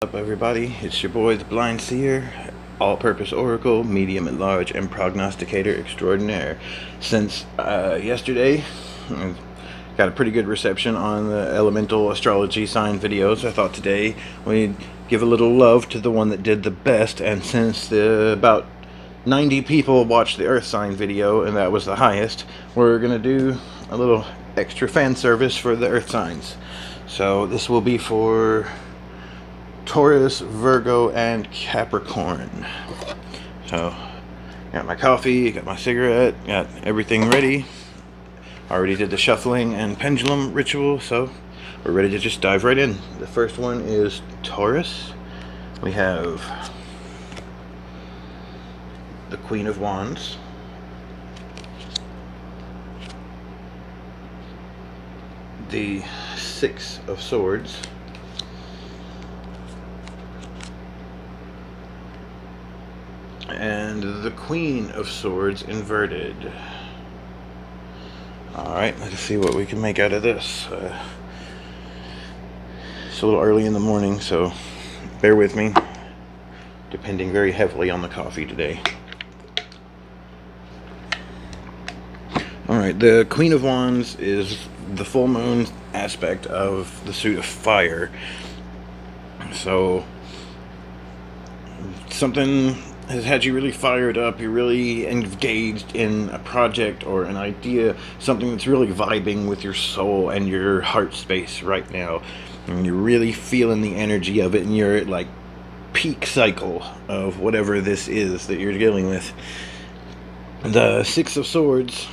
Up everybody, it's your boy the Blind Seer, all-purpose oracle, medium at large, and prognosticator extraordinaire. Since yesterday, got a pretty good reception on the elemental astrology sign videos. I thought today we'd give a little love to the one that did the best, and since about 90 people watched the earth sign video and that was the highest, we're gonna do a little extra fan service for the earth signs. So this will be for Taurus, Virgo, and Capricorn. So, got my coffee, got my cigarette, got everything ready. Already did the shuffling and pendulum ritual, so we're ready to just dive right in. The first one is Taurus. We have the Queen of Wands, the Six of Swords, and the Queen of Swords inverted. Alright, let's see what we can make out of this. It's a little early in the morning, so bear with me. Depending very heavily on the coffee today. Alright, the Queen of Wands is the full moon aspect of the suit of fire. So, something has had you really fired up, you're really engaged in a project or an idea, something that's really vibing with your soul and your heart space right now, and you're really feeling the energy of it, and you're at like peak cycle of whatever this is that you're dealing with. The Six of Swords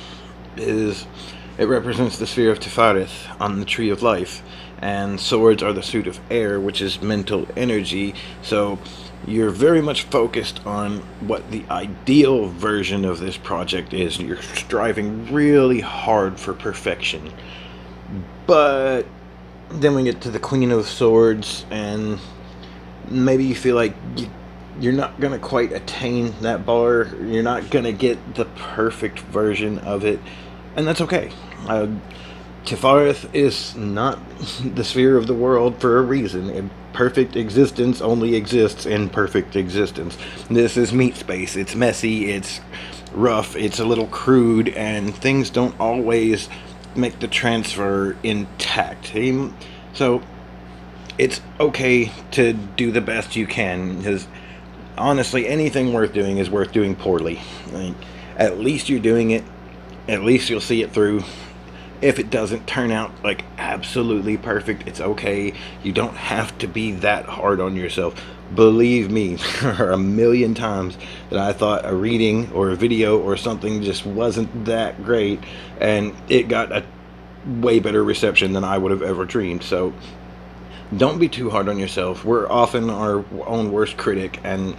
it represents the sphere of Taurus on the tree of life, and swords are the suit of air, which is mental energy. So you're very much focused on what the ideal version of this project is. You're striving really hard for perfection. But then we get to the Queen of Swords, and maybe you feel like you're not going to quite attain that bar. You're not going to get the perfect version of it. And that's okay. Taurus is not the sphere of the world for a reason. Perfect existence only exists in perfect existence. This is meat space. It's messy, it's rough, it's a little crude, and things don't always make the transfer intact. So it's okay to do the best you can, because honestly, anything worth doing is worth doing poorly. At least you're doing it. At least you'll see it through. If it doesn't turn out like absolutely perfect, it's okay. You don't have to be that hard on yourself. Believe me, there are a million times that I thought a reading or a video or something just wasn't that great, and it got a way better reception than I would have ever dreamed. So don't be too hard on yourself. We're often our own worst critic, and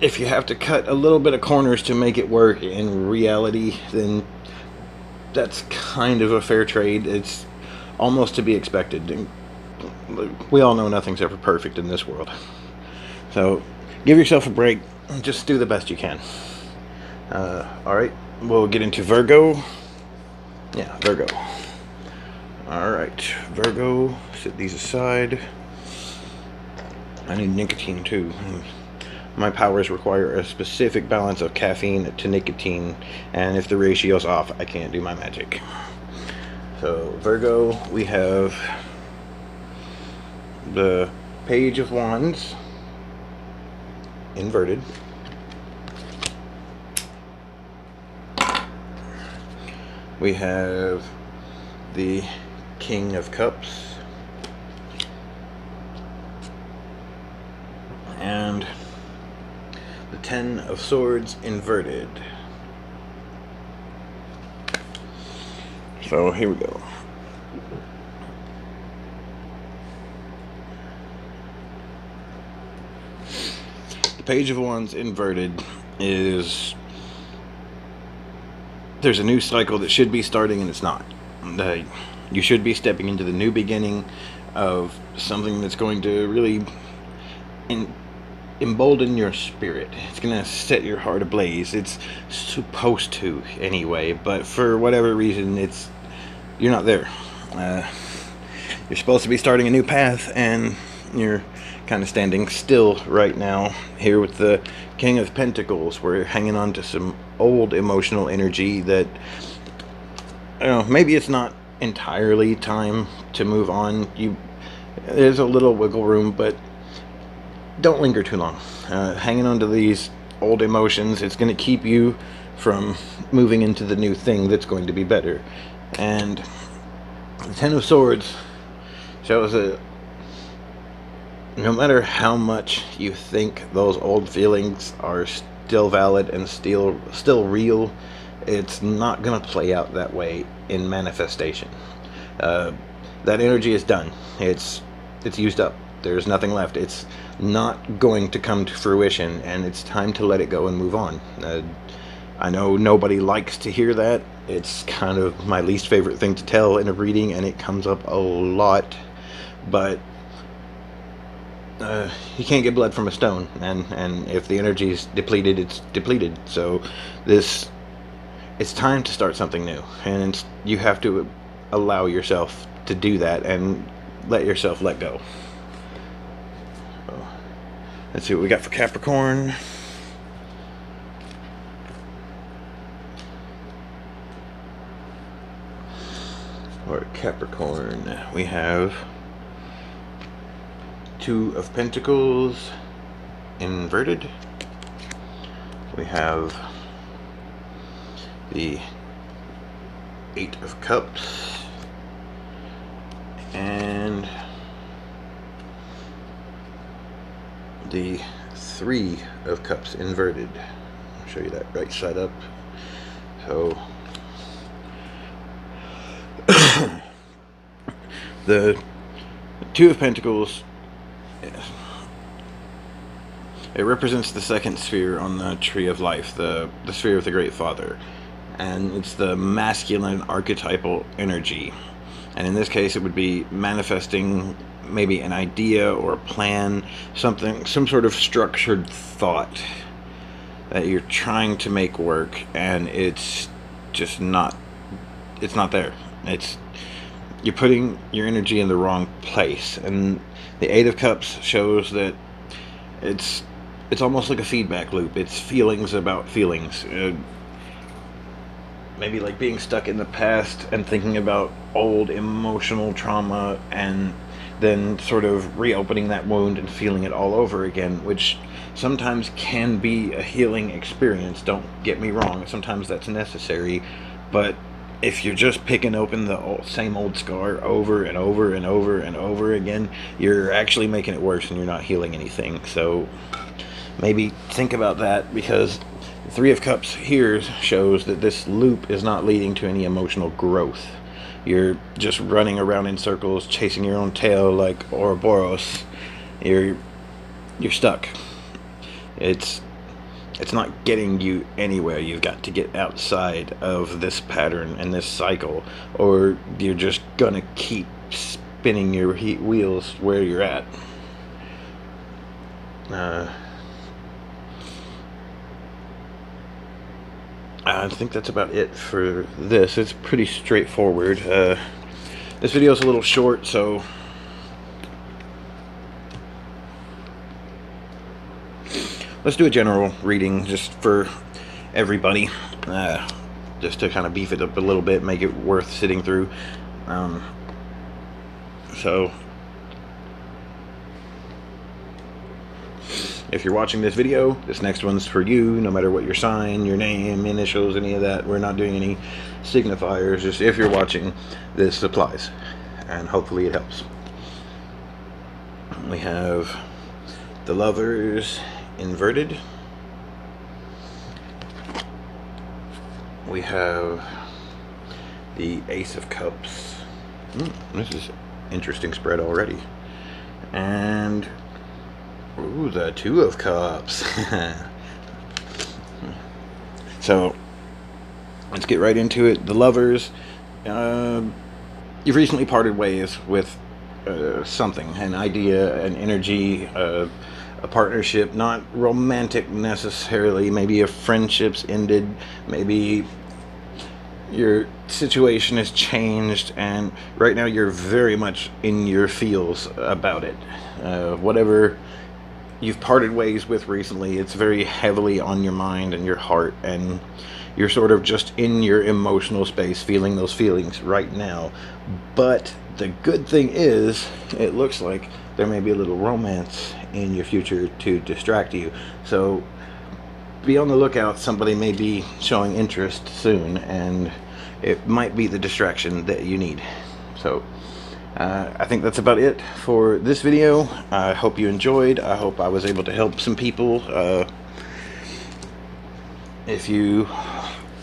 if you have to cut a little bit of corners to make it work in reality, then that's kind of a fair trade. It's almost to be expected. We all know nothing's ever perfect in this world. So give yourself a break. Just do the best you can. Alright, we'll get into Virgo. Yeah, Virgo. Alright, Virgo, set these aside. I need nicotine too. My powers require a specific balance of caffeine to nicotine, and if the ratio's off, I can't do my magic. So, Virgo, we have the Page of Wands, inverted. We have the King of Cups, and the Ten of Swords inverted. So here we go. The Page of Wands inverted is, there's a new cycle that should be starting and it's not. You should be stepping into the new beginning of something that's going to really embolden your spirit. It's gonna set your heart ablaze. It's supposed to anyway, but for whatever reason, you're not there. You're supposed to be starting a new path, and You're kind of standing still right now here with the King of Pentacles. We're hanging on to some old emotional energy that, you know, maybe it's not entirely time to move on. There's a little wiggle room, but don't linger too long. Hanging on to these old emotions, it's going to keep you from moving into the new thing that's going to be better. And the Ten of Swords shows that no matter how much you think those old feelings are still valid and still real, it's not going to play out that way in manifestation. That energy is done. It's used up. There's nothing left. It's not going to come to fruition, and it's time to let it go and move on. I know nobody likes to hear that. It's kind of my least favorite thing to tell in a reading, and it comes up a lot. But you can't get blood from a stone, and if the energy is depleted, it's depleted. So it's time to start something new, and you have to allow yourself to do that and let yourself let go. So, let's see what we got for Capricorn. Or Capricorn, we have Two of Pentacles inverted. We have the Eight of Cups and the Three of Cups inverted. I'll show you that right side up. So the Two of Pentacles, it represents the second sphere on the tree of life, the sphere of the Great Father, and it's the masculine archetypal energy. And in this case, it would be manifesting maybe an idea or a plan, some sort of structured thought that you're trying to make work, and it's just not there. You're putting your energy in the wrong place. And the Eight of Cups shows that it's almost like a feedback loop. It's feelings about feelings. Maybe like being stuck in the past and thinking about old emotional trauma, and then sort of reopening that wound and feeling it all over again, which sometimes can be a healing experience. Don't get me wrong, sometimes that's necessary, but if you're just picking open the same old scar over and over and over and over again, you're actually making it worse and you're not healing anything. So maybe think about that, because the Three of Cups here shows that this loop is not leading to any emotional growth. You're just running around in circles, chasing your own tail like Ouroboros. You're stuck. It's not getting you anywhere. You've got to get outside of this pattern and this cycle, or you're just gonna keep spinning your wheels where you're at. I think that's about it for this. It's pretty straightforward. This video is a little short, so let's do a general reading just for everybody, just to kind of beef it up a little bit, make it worth sitting through. So if you're watching this video, this next one's for you, no matter what your sign, your name, initials, any of that. We're not doing any signifiers. Just if you're watching, this applies, and hopefully it helps. We have the Lovers inverted. We have the Ace of Cups. This is interesting spread already. And ooh, the Two of Cups. So let's get right into it. The Lovers, you've recently parted ways with something, an idea, an energy, a partnership, not romantic necessarily. Maybe a friendship's ended. Maybe your situation has changed, and right now you're very much in your feels about it. Whatever you've parted ways with recently, it's very heavily on your mind and your heart, and you're sort of just in your emotional space feeling those feelings right now. But the good thing is, it looks like there may be a little romance in your future to distract you. So be on the lookout. Somebody may be showing interest soon, and it might be the distraction that you need. So I think that's about it for this video. I hope you enjoyed. I hope I was able to help some people. If you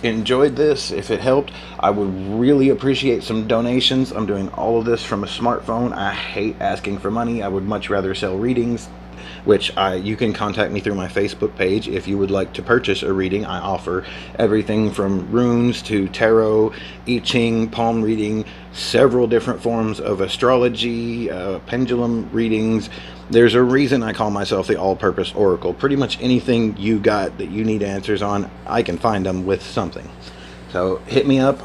enjoyed this, if it helped, I would really appreciate some donations. I'm doing all of this from a smartphone. I hate asking for money. I would much rather sell readings, which you can contact me through my Facebook page if you would like to purchase a reading. I offer everything from runes to tarot, I Ching, palm reading, several different forms of astrology, pendulum readings. There's a reason I call myself the all-purpose oracle. Pretty much anything you got that you need answers on, I can find them with something. So hit me up,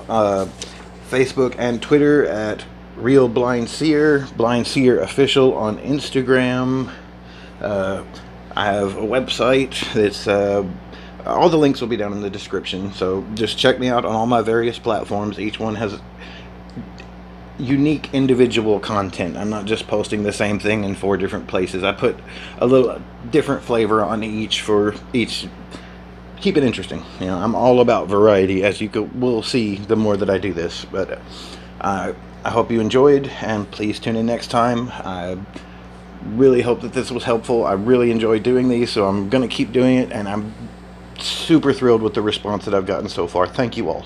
Facebook and Twitter at Real Blind Seer, Blind Seer Official on Instagram. I have a website that's all the links will be down in the description, so just check me out on all my various platforms. Each one has unique individual content. I'm not just posting the same thing in 4 different places. I put a little different flavor on each for each. Keep it interesting. You know, I'm all about variety, as you will see the more that I do this. But I hope you enjoyed, and please tune in next time. I really hope that this was helpful. I really enjoy doing these, so I'm going to keep doing it, and I'm super thrilled with the response that I've gotten so far. Thank you all